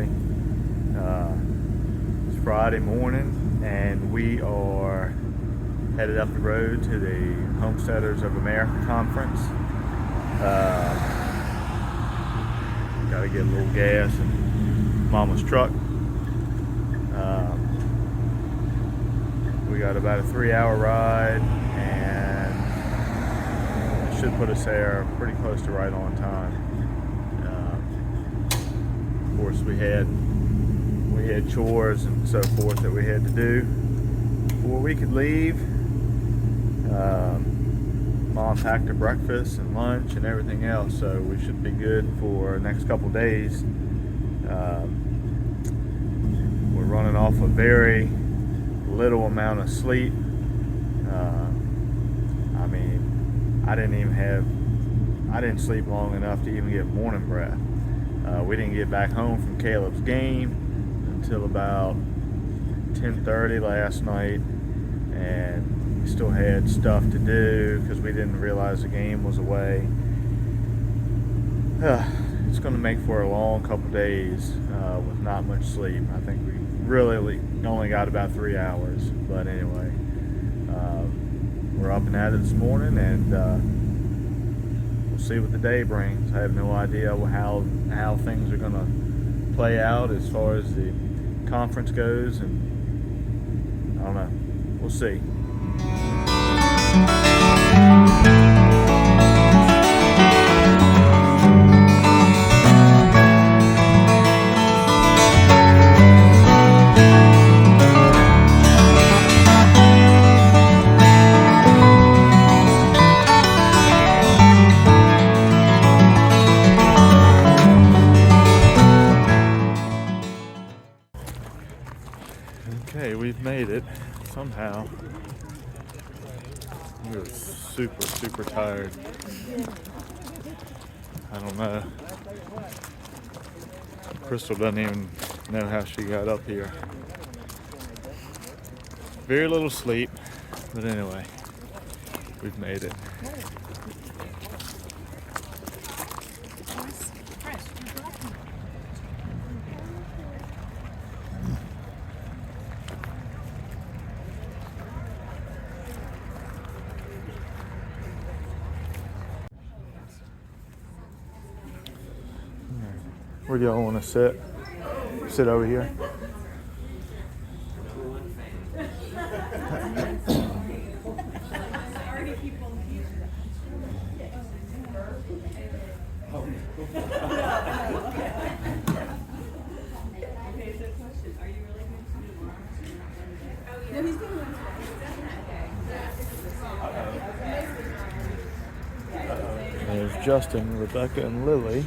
everybody. It's Friday morning, and we are headed up the road to the Homesteaders of America Conference. Got to get a little gas in Mama's truck. We got about a 3-hour ride, and it should put us there pretty close to right on time. Of course, we had chores and so forth that we had to do before we could leave. Mom packed her breakfast and lunch and everything else, so we should be good for the next couple days. We're running off a very little amount of sleep. I didn't sleep long enough to even get morning breath. We didn't get back home from Caleb's game until about 10:30 last night, and we still had stuff to do because we didn't realize the game was away. It's going to make for a long couple days with not much sleep. I think we really only got about 3 hours, but anyway, we're up and at it this morning, and we'll see what the day brings. I have no idea how things are going to play out as far as the conference goes, and I don't know. We'll see. Okay, we've made it somehow. We're super tired. I don't know. Crystal doesn't even know how she got up here. Very little sleep, but anyway, we've made it. Where do y'all want to sit? Sit over here. There's Justin, Rebecca, and Lily.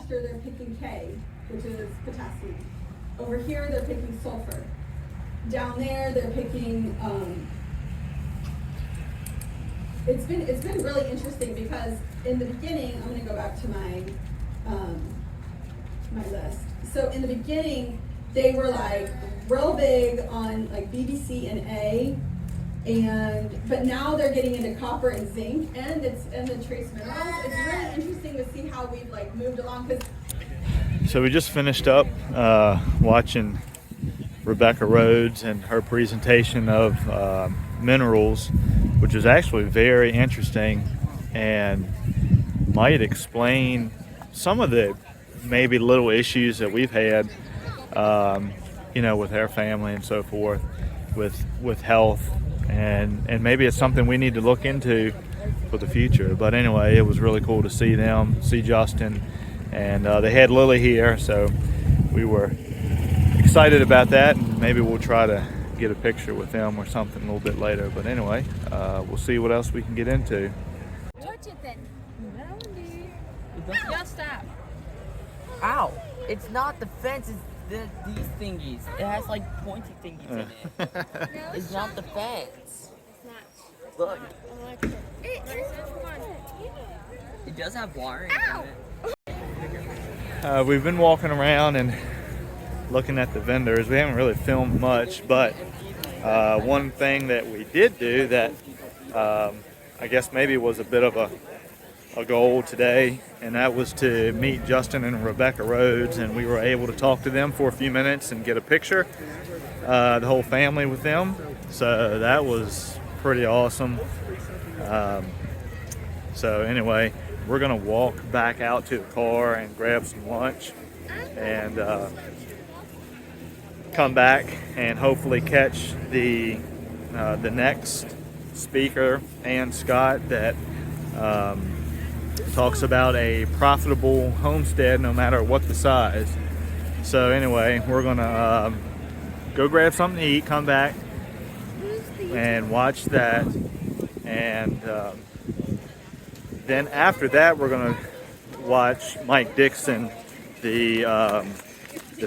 They're picking K, which is potassium. Over here, they're picking sulfur. Down there, they're picking. It's been really interesting because in the beginning, I'm going to go back to my my list. So in the beginning, they were like real big on like BBC and A, but now they're getting into copper and zinc and the trace minerals. It's really interesting to see how we've like moved along. So we just finished up watching Rebecca Rhodes and her presentation of minerals, which is actually very interesting and might explain some of the maybe little issues that we've had, with our family and so forth, with health. And maybe it's something we need to look into for the future. But anyway, it was really cool to see them, see Justin, and they had Lily here, so we were excited about that, and maybe we'll try to get a picture with them or something a little bit later. But anyway, we'll see what else we can get into. Touch it then. Y'all stop. Ow! It's not the fence, it's these thingies. It has like pointy thingies in it. It's not the fence. It's not. Look. It does have wiring in it. We've been walking around and looking at the vendors. We haven't really filmed much, but one thing that we did do that I guess maybe was a bit of a a goal today, and that was to meet Justin and Rebecca Rhodes, and we were able to talk to them for a few minutes and get a picture, the whole family with them. So that was pretty awesome. So anyway, we're gonna walk back out to the car and grab some lunch and come back and hopefully catch the next speaker, Ann Scott, that talks about a profitable homestead no matter what the size. So anyway, we're gonna go grab something to eat, come back and watch that, and then after that we're gonna watch Mike Dickson, the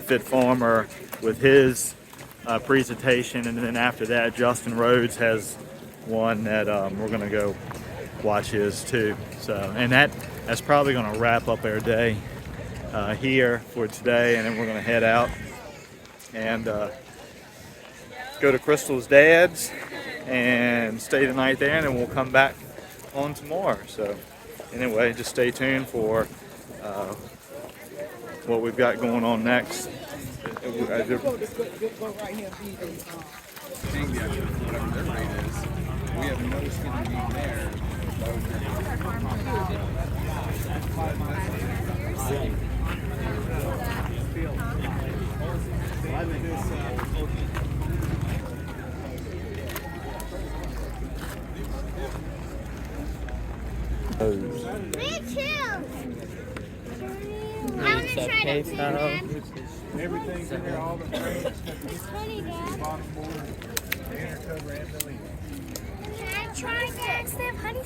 Fit Farmer, with his presentation, and then after that Justin Rhodes has one that we're gonna go watch his too. So, and that's probably gonna wrap up our day here for today, and then we're gonna head out and go to Crystal's dad's and stay the night there, and then we'll come back on tomorrow. So anyway, just stay tuned for what we've got going on next. We have no skin being there. Me too. I want to try that too, Dad. Everything's in there, all the trays, It's funny, Dad. bottom board, the inner cover, and the leaf. Can I try that? They have honey.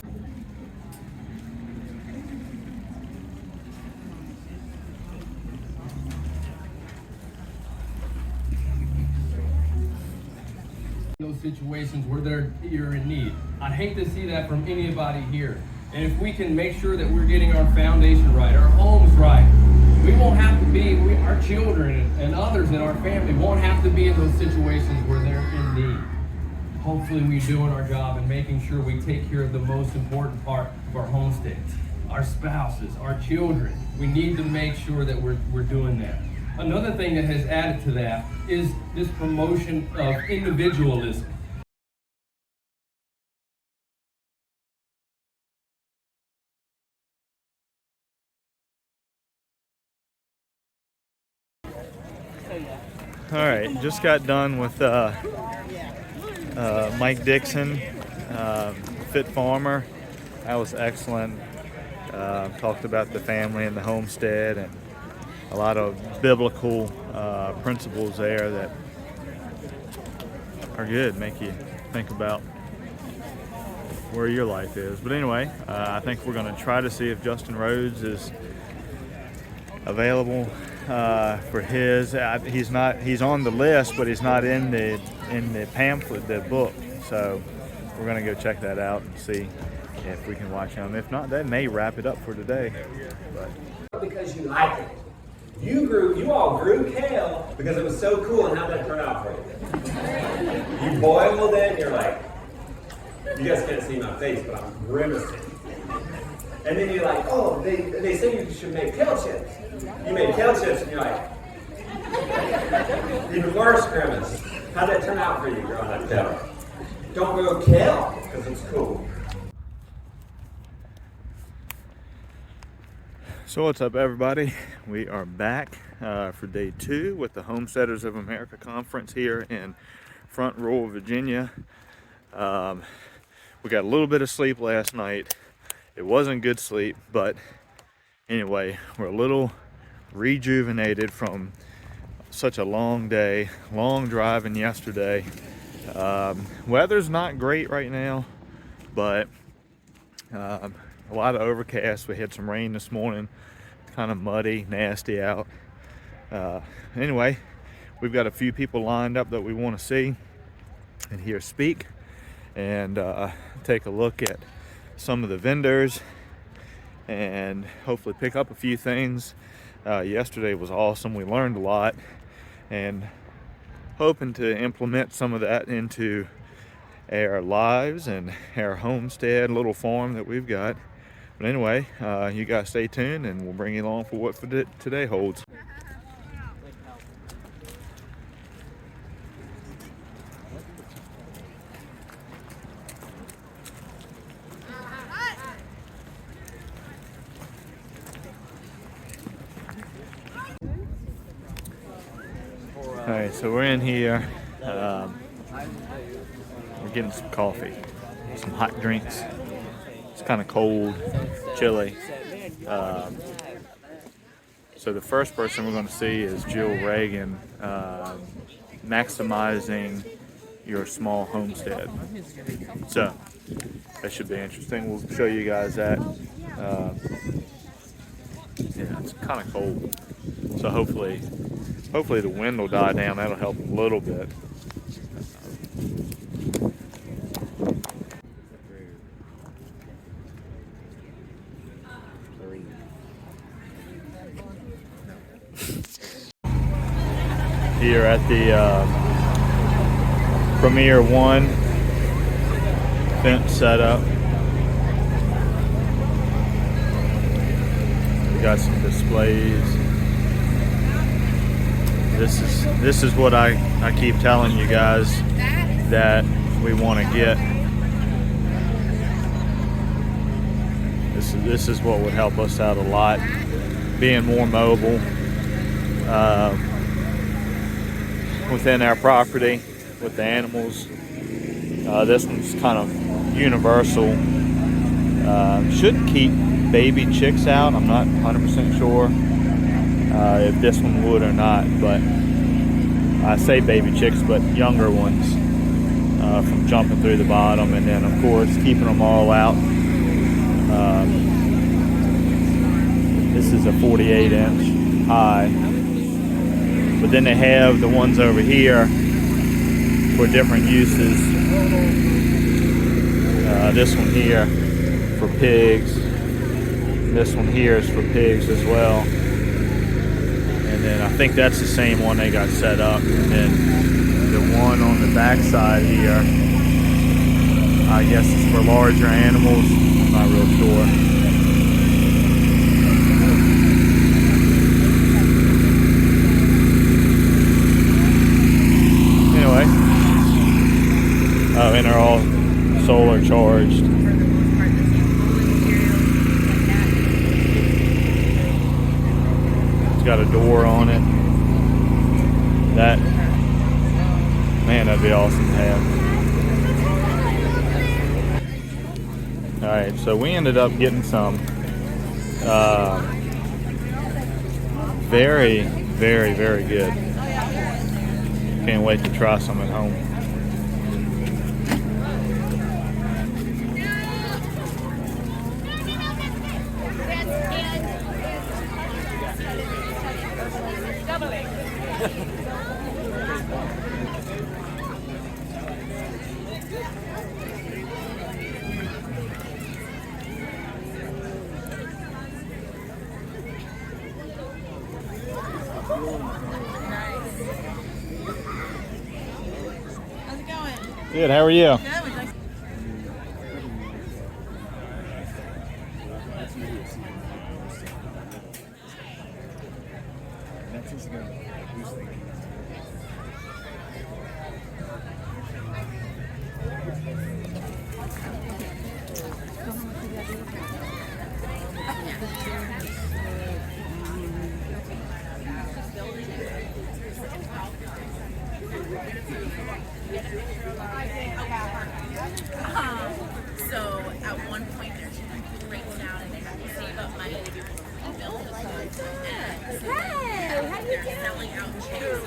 Those situations where you're in need. I'd hate to see that from anybody here. And if we can make sure that we're getting our foundation right, our homes right, we won't have to be, our children and others in our family won't have to be in those situations where they're in need. Hopefully we're doing our job and making sure we take care of the most important part of our homesteads, our spouses, our children. We need to make sure that we're doing that. Another thing that has added to that is this promotion of individualism. All right, just got done with Mike Dickson, Fit Farmer. That was excellent. Talked about the family and the homestead, and a lot of biblical principles there that are good, make you think about where your life is. But anyway, I think we're going to try to see if Justin Rhodes is available for his. He's on the list, but he's not in the pamphlet, the book. So we're going to go check that out and see if we can watch him. If not, that may wrap it up for today. But because you like it. You all grew kale because it was so cool, and how'd that turn out for you? You boiled it, and you're like, you guys can't see my face, but I'm grimacing. And then you're like, oh, they say you should make kale chips. You made kale chips, and you're like, even worse, grimace. How'd that turn out for you growing up kale? Don't grow kale because it's cool. So what's up, everybody? We are back for day 2 with the Homesteaders of America Conference here in Front Royal, Virginia. We got a little bit of sleep last night. It wasn't good sleep, but anyway, we're a little rejuvenated from such a long day, long driving yesterday. Weather's not great right now, but a lot of overcast. We had some rain this morning. Kind of muddy, nasty out. Anyway, we've got a few people lined up that we want to see and hear speak, and take a look at some of the vendors and hopefully pick up a few things. Yesterday was awesome. We learned a lot, and hoping to implement some of that into our lives and our homestead little farm that we've got. But anyway, you guys stay tuned, and we'll bring you along for what today holds. All right, so we're in here. We're getting some coffee, some hot drinks. It's kind of cold, chilly. So the first person we're going to see is Jill Ragan, maximizing your small homestead. So that should be interesting. We'll show you guys that. Yeah, it's kind of cold. So hopefully the wind will die down. That'll help a little bit. Here at the Premier One fence setup. We got some displays. This is what I keep telling you guys that we want to get. This is what would help us out a lot, being more mobile within our property with the animals. This one's kind of universal. Should keep baby chicks out. I'm not 100% sure if this one would or not, but I say baby chicks, but younger ones from jumping through the bottom, and then of course keeping them all out. This is a 48-inch high, but then they have the ones over here for different uses. This one here for pigs. This one here is for pigs as well. And then I think that's the same one they got set up. And then the one on the back side here, I guess it's for larger animals. I'm not real sure. Anyway. Oh, and they're all solar charged. It's got a door on it. Man, that'd be awesome to have. Alright, so we ended up getting some very, very, very good. Can't wait to try some at home. Good, how are you? So at one point their chicken breaks down and they have to save up money to build the food. And so they're selling out chicks.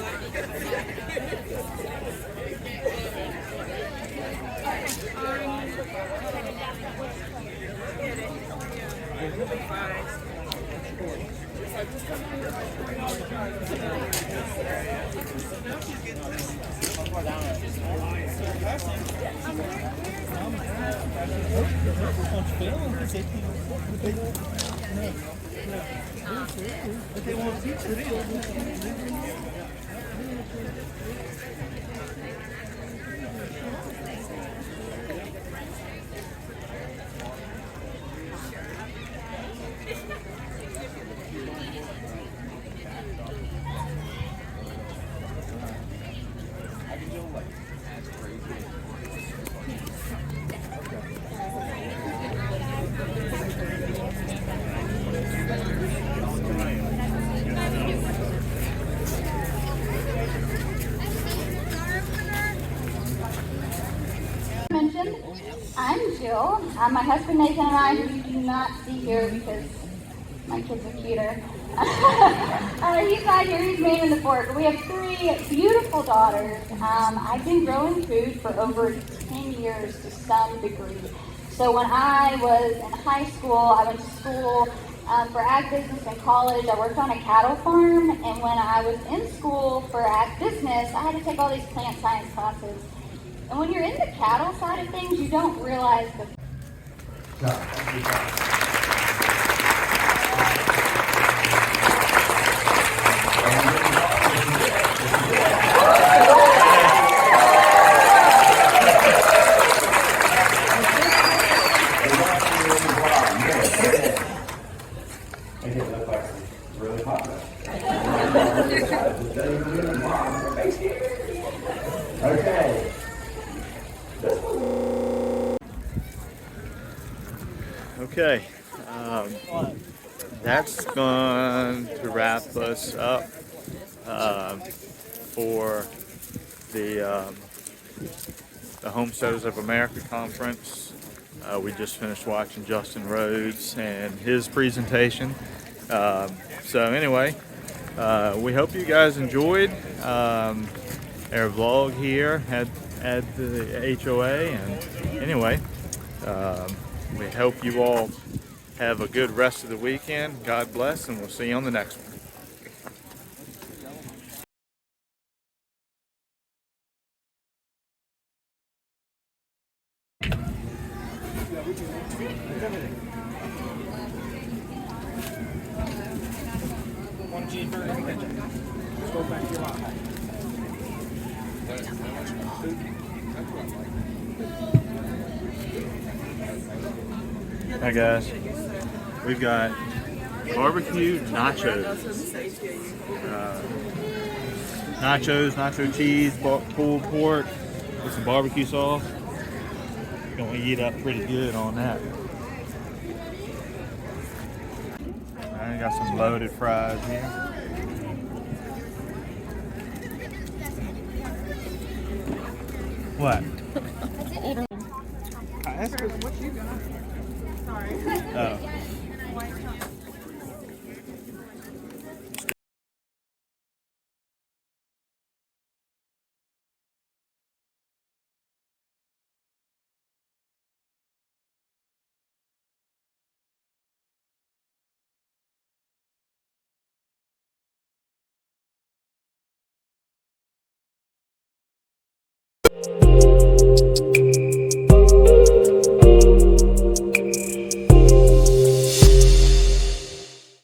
chill. My husband Nathan and I, who you do not see here because my kids are cuter. He's not here, he's man in the fort. But we have 3 beautiful daughters. I've been growing food for over 10 years to some degree. So when I was in high school, I went to school for ag business in college. I worked on a cattle farm, and when I was in school for ag business, I had to take all these plant science classes. And when you're in the cattle side of things, you don't realize the Make it look like it's really popular. Okay. Okay, that's going to wrap us up for the Homesteaders of America Conference. We just finished watching Justin Rhodes and his presentation. So anyway, we hope you guys enjoyed our vlog here at the HOA. And anyway, we hope you all have a good rest of the weekend. God bless, and we'll see you on the next one. Hi guys, we've got barbecue nachos, nacho cheese, pulled pork with some barbecue sauce. Gonna eat up pretty good on that. I got some loaded fries here. What? What you got? Sorry. Oh.